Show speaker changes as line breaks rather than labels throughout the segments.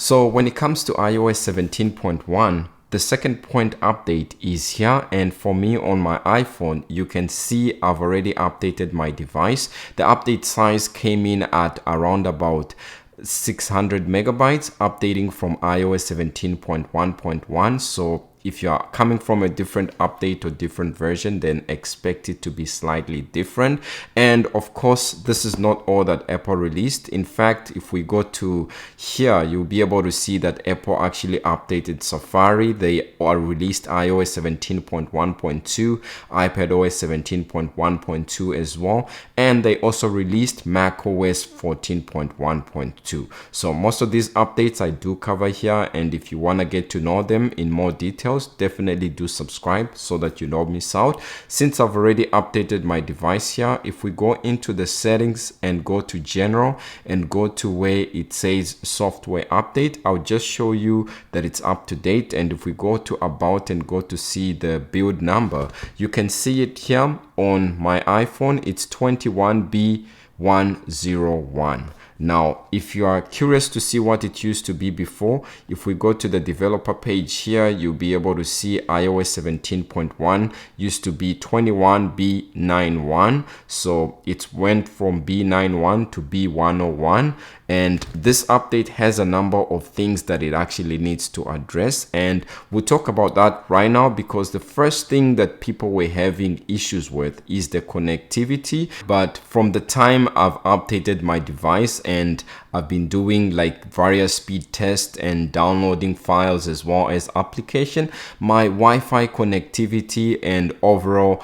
So when it comes to iOS 17.1, the second point update is here, and for me on my iPhone, you can see I've already updated my device. The update size came in at around about 600 megabytes, updating from iOS 17.1.1. So if you are coming from a different update or different version, then expect it to be slightly different. And of course, this is not all that Apple released. In fact, if we go to here, you'll be able to see that Apple actually updated Safari. They released iOS 17.1.2, iPadOS 17.1.2 as well. And they also released macOS 14.1.2. So most of these updates I do cover here. And if you want to get to know them in more detail, definitely do subscribe so that you don't miss out. Since I've already updated my device here, if we go into the settings and go to general and go to where it says software update, I'll just show you that it's up to date. And if we go to about and go to see the build number, you can see it here on my iPhone. It's 21B101. Now, if you are curious to see what it used to be before, if we go to the developer page here, you'll be able to see iOS 17.1 used to be 21B91. So it went from B91 to B101. And this update has a number of things that it actually needs to address. And we'll talk about that right now, because the first thing that people were having issues with is the connectivity. But from the time I've updated my device and I've been doing like various speed tests and downloading files as well as application, my Wi-Fi connectivity and overall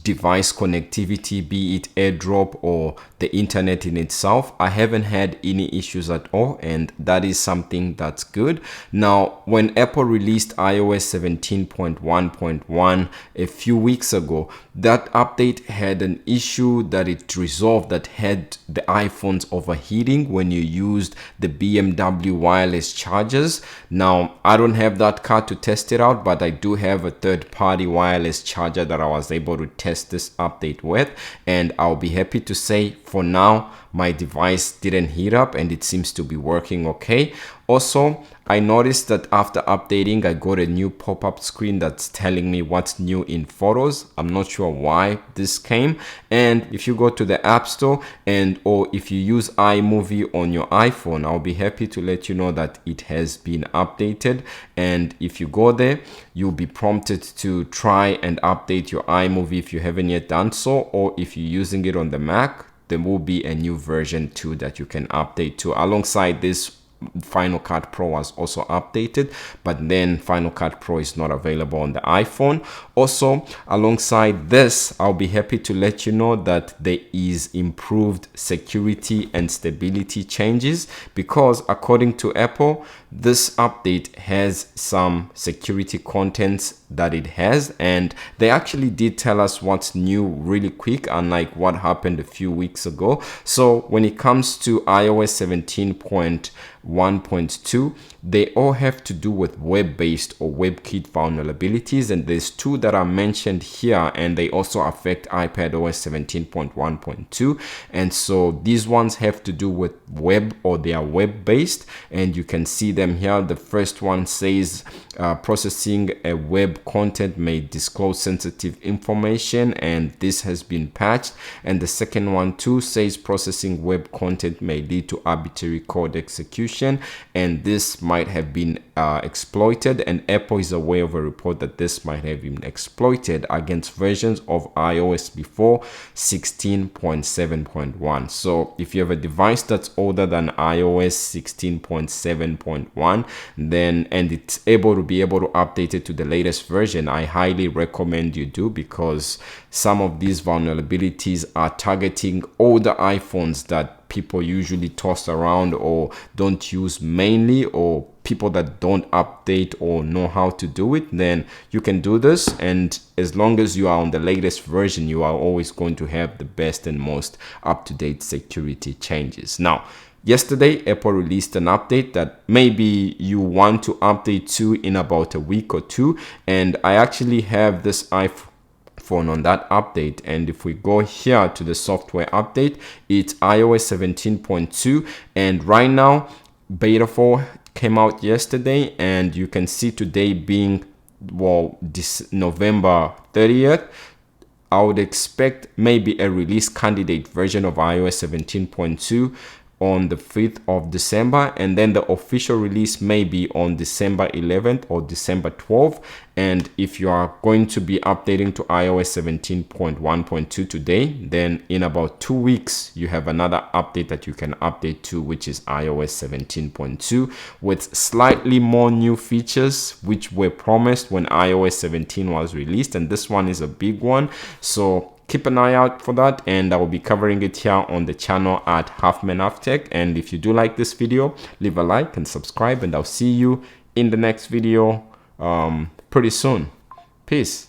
device connectivity, be it AirDrop or the internet in itself, I haven't had any issues at all, and that is something that's good. Now, when Apple released iOS 17.1.1 a few weeks ago, that update had an issue that it resolved that had the iPhones overheating when you used the BMW wireless chargers. Now, I don't have that card to test it out, but I do have a third-party wireless charger that I was able to test this update with, and I'll be happy to say for now my device didn't heat up and it seems to be working okay. Also, I noticed that after updating, I got a new pop-up screen that's telling me what's new in Photos. I'm not sure why this came. And if you go to the App Store or if you use iMovie on your iPhone, I'll be happy to let you know that it has been updated. And if you go there, you'll be prompted to try and update your iMovie if you haven't yet done so, or if you're using it on the Mac, there will be a new version too that you can update to. Alongside this, Final Cut Pro was also updated, but then Final Cut Pro is not available on the iPhone. Also, alongside this, I'll be happy to let you know that there is improved security and stability changes, because according to Apple, this update has some security contents that it has, and they actually did tell us what's new really quick, unlike what happened a few weeks ago. So when it comes to iOS 17.1.2, they all have to do with web-based or WebKit vulnerabilities, and there's two that are mentioned here, and they also affect iPadOS 17.1.2. and so these ones have to do with web, or they are web-based, and you can see them here. The first one says processing a web content may disclose sensitive information, and this has been patched. And the second one too says processing web content may lead to arbitrary code execution, and this might have been exploited, and Apple is aware of a report that this might have been exploited against versions of iOS before 16.7.1. So if you have a device that's older than iOS 16.7.1, then and it's able to update it to the latest version, I highly recommend you do, because some of these vulnerabilities are targeting older iPhones that people usually toss around or don't use mainly, or people that don't update or know how to do it. Then you can do this, and as long as you are on the latest version, you are always going to have the best and most up-to-date security changes. Now, yesterday, Apple released an update that maybe you want to update to in about a week or two, and I actually have this iPhone on that update. And if we go here to the software update, it's iOS 17.2, and right now beta 4 came out yesterday, and you can see today being, well, this November 30th. I would expect maybe a release candidate version of iOS 17.2 on the 5th of December, and then the official release may be on December 11th or December 12th. And if you are going to be updating to iOS 17.1.2 today, then in about 2 weeks you have another update that you can update to, which is iOS 17.2 with slightly more new features which were promised when iOS 17 was released, and this one is a big one. So keep an eye out for that, and I will be covering it here on the channel at Halfman Half Tech. And if you do like this video, leave a like and subscribe, and I'll see you in the next video pretty soon. Peace.